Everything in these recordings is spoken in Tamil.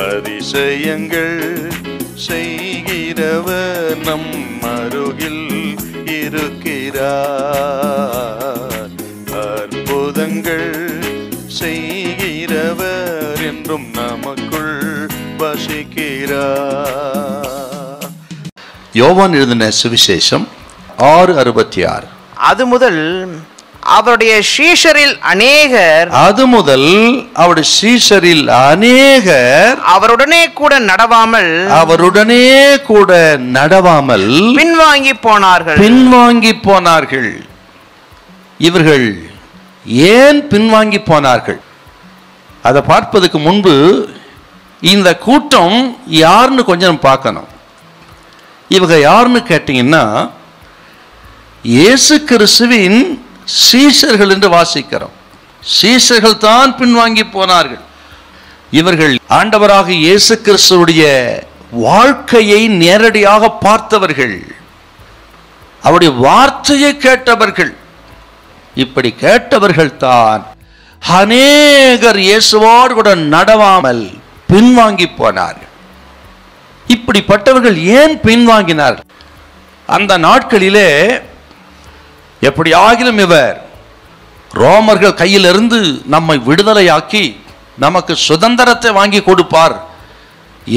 அதிசயங்கள் செய்கிறவர் நம் அருகில் இருக்கிறார். அற்புதங்கள் செய்கிறவர் என்றும் நமக்குள் வசிக்கிறார். யோவான் எழுதின சுவிசேஷம் 6:66. அது முதல் அவருடைய சீஷரில் அநேகர் அவருடனே கூட நடவாமல் பின்வாங்கி போனார்கள். இவர்கள் ஏன் பின்வாங்கி போனார்கள்? அதை பார்ப்பதற்கு முன்பு இந்த கூட்டம் யாருன்னு கொஞ்சம் பார்க்கணும். இவங்க யாருன்னு கேட்டீங்கன்னா, இயேசு கிறிஸ்துவின் சீஷர்கள் என்று வாசிக்கிறோம். சீஷர்கள் தான் பின்வாங்கி போனார்கள். இவர்கள் ஆண்டவராக இயேசு கிறிஸ்துவுடைய வாழ்க்கையை நேரடியாக பார்த்தவர்கள், அவருடைய வார்த்தையை கேட்டவர்கள். இப்படி கேட்டவர்கள் தான் அநேகர் இயேசுவோடு கூட நடவாமல் பின்வாங்கி போனார்கள். இப்படிப்பட்டவர்கள் ஏன் பின்வாங்கினார்கள்? அந்த நாட்களிலே எப்படியாகிலும் இவர் ரோமர்கள் கையிலிருந்து நம்மை விடுதலையாக்கி நமக்கு சுதந்திரத்தை வாங்கி கொடுப்பார்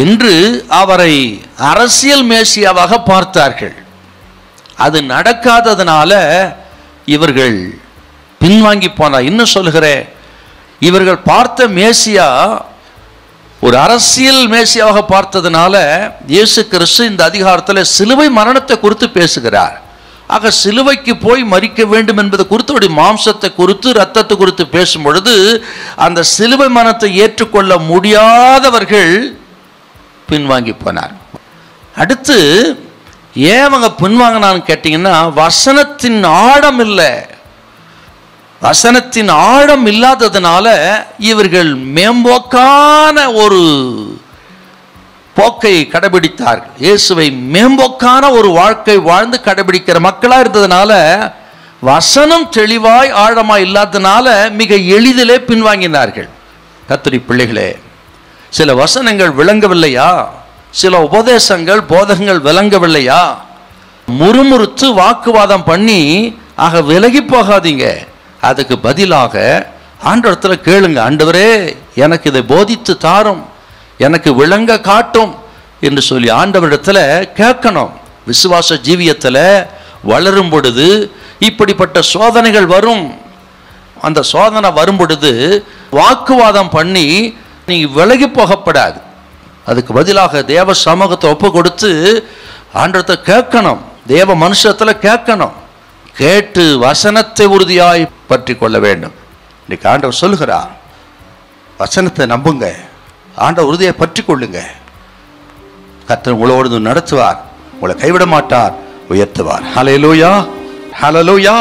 என்று அவரை அரசியல் மேசியாவாக பார்த்தார்கள். அது நடக்காததுனால இவர்கள் பின்வாங்கி போனார். இன்னும் சொல்கிறேன், இவர்கள் பார்த்த மேசியா ஒரு அரசியல் மேசியாவாக பார்த்ததுனால இயேசு கிறிஸ்து இந்த அதிகாரத்தில் சிலுவை மரணத்தை குறித்து பேசுகிறார். ஆக சிலுவைக்கு போய் மரிக்க வேண்டும் என்பது குறித்து, அவருடைய மாம்சத்தை குறித்து, இரத்தத்தை குறித்து பேசும் பொழுது அந்த சிலுவை மரணத்தை ஏற்றுக்கொள்ள முடியாதவர்கள் பின்வாங்கி போனார். அடுத்து ஏன் அவங்க பின்வாங்கினான்னு கேட்டீங்கன்னா, வசனத்தின் ஆழம் இல்லை. வசனத்தின் ஆழம் இல்லாததுனால இவர்கள் மேம்போக்கான ஒரு போக்கை கடைபிடித்தார்கள். இயேசுவை மேம்போக்கான ஒரு வாழ்க்கை வாழ்ந்து கடைபிடிக்கிற மக்களாக இருந்ததுனால, வசனம் தெளிவாய் ஆழமாய் இல்லாததுனால மிக எளிதிலே பின்வாங்கினார்கள். கர்த்தருடைய பிள்ளைகளே, சில வசனங்கள் விளங்கவில்லையா? சில உபதேசங்கள் போதகங்கள் விளங்கவில்லையா? முறுமுறுத்து வாக்குவாதம் பண்ணி ஆக விலகி போகாதீங்க. அதுக்கு பதிலாக ஆண்டவரிடத்துல கேளுங்க, ஆண்டவரே எனக்கு இதை போதித்து தாரும், எனக்கு விளங்க காட்டும் என்று சொல்லி ஆண்டவரிடத்துல கேட்கணும். விசுவாச ஜீவியத்தில் வளரும் பொழுது இப்படிப்பட்ட சோதனைகள் வரும். அந்த சோதனை வரும் பொழுது வாக்குவாதம் பண்ணி நீங்க விலகி போகப்படாது. அதுக்கு பதிலாக தேவ சமூகத்தை ஒப்பு கொடுத்து ஆண்டவரிடத்தை கேட்கணும், தேவ மனுஷத்தில் கேட்கணும். கேட்டு வசனத்தை உறுதியாய் பற்றி கொள்ள வேண்டும். இன்னைக்கு ஆண்டவர் சொல்லுகிறார், வசனத்தை நம்புங்க, ஆண்டவர் உறுதியை பற்றி கொள்ளுங்க. கர்த்தர் உங்களோடு நடத்துவார், உங்களை கைவிட மாட்டார், உயர்த்துவார். ஹல்லேலூயா, ஹல்லேலூயா.